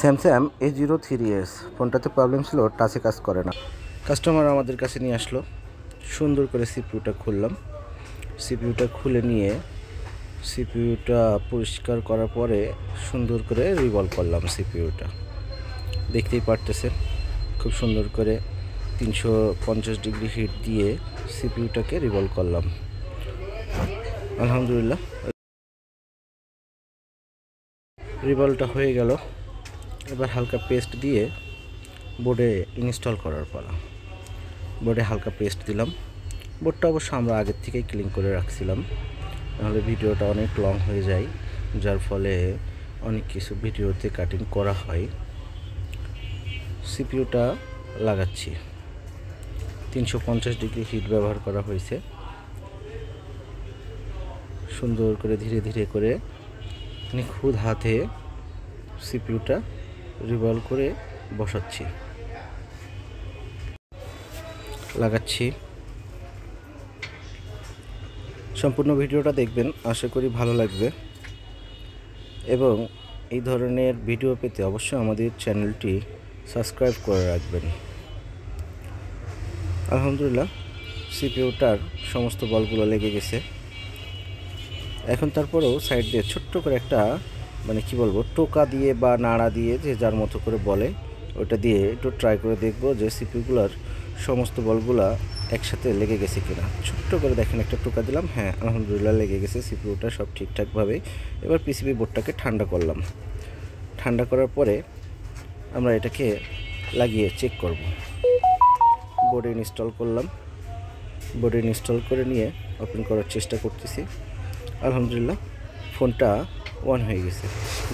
Samsung A03s ফোনটাতে problem ছিল, টাচে কাজ করে না। কাস্টমার আমাদের কাছে নিয়ে আসলো, সুন্দর করে সিপিইউটা খুললাম। সিপিইউটা খুলে নিয়ে সিপিইউটা পরিষ্কার করার পরে সুন্দর করে রিভলভ করলাম। সিপিইউটা দেখতেই পারতেছেন, খুব সুন্দর করে 350 ডিগ্রি হিট দিয়ে সিপিইউটাকে রিভলভ করলাম। আলহামদুলিল্লাহ, রিভলভটা হয়ে গেল। এবার হালকা পেস্ট দিয়ে বোর্ডে ইনস্টল করার পালা। বোর্ডে হালকা পেস্ট দিলাম। বোর্ডটা অবশ্য আমরা আগের থেকেই ক্লিন করে রাখছিলাম, নাহলে ভিডিওটা অনেক লং হয়ে যায়, যার ফলে অনেক কিছু ভিডিওতে কাটিং করা হয়। সিপিইউটা লাগাচ্ছি, 350 ডিগ্রি হিট ব্যবহার করা হয়েছে। সুন্দর করে ধীরে ধীরে করে নিখুঁত হাতে সিপিইউটা রিভলভ করে বসাচ্ছি, লাগাচ্ছি। সম্পূর্ণ ভিডিওটা দেখবেন, আশা করি ভালো লাগবে। এবং এই ধরনের ভিডিও পেতে অবশ্যই আমাদের চ্যানেলটি সাবস্ক্রাইব করে রাখবেন। আলহামদুলিল্লাহ, সিপিইউটার সমস্ত বলগুলো লেগে গেছে। এখন তারপরেও সাইড দিয়ে ছোট্ট করে একটা কি বলবো, টোকা দিয়ে বা নাড়া দিয়ে, যে যার মতো করে বলে, ওটা দিয়ে একটু ট্রাই করে দেখব যে সিপিইউগুলোর সমস্ত বলগুলা একসাথে লেগে গেছে কিনা। ছোট্ট করে দেখেন, একটা টোকা দিলাম, হ্যাঁ আলহামদুলিল্লাহ লেগে গেছে সিপিইউটা সব ঠিকঠাকভাবে। এবার পিসিবি বোর্ডটাকে ঠান্ডা করলাম। ঠান্ডা করার পরে আমরা এটাকে লাগিয়ে চেক করব। বোর্ডে ইনস্টল করলাম। বোর্ডে ইনস্টল করে নিয়ে ওপেন করার চেষ্টা করতেছি। আলহামদুলিল্লাহ, ফোনটা অন হয়ে গেছে।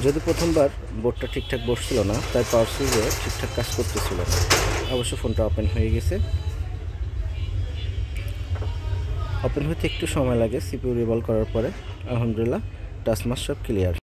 যদি প্রথমবার বোর্ডটা ঠিকঠাক বসছিল না, তাই পাওয়ার সুইচে ঠিকঠাক কাজ করতেছিল না। অবশ্য ফোনটা ওপেন হয়ে গেছে। ওপেন হতে একটু সময় লাগে সিপিইউ রিভলভ করার পরে। আলহামদুলিল্লাহ, টাচমাস সব ক্লিয়ার।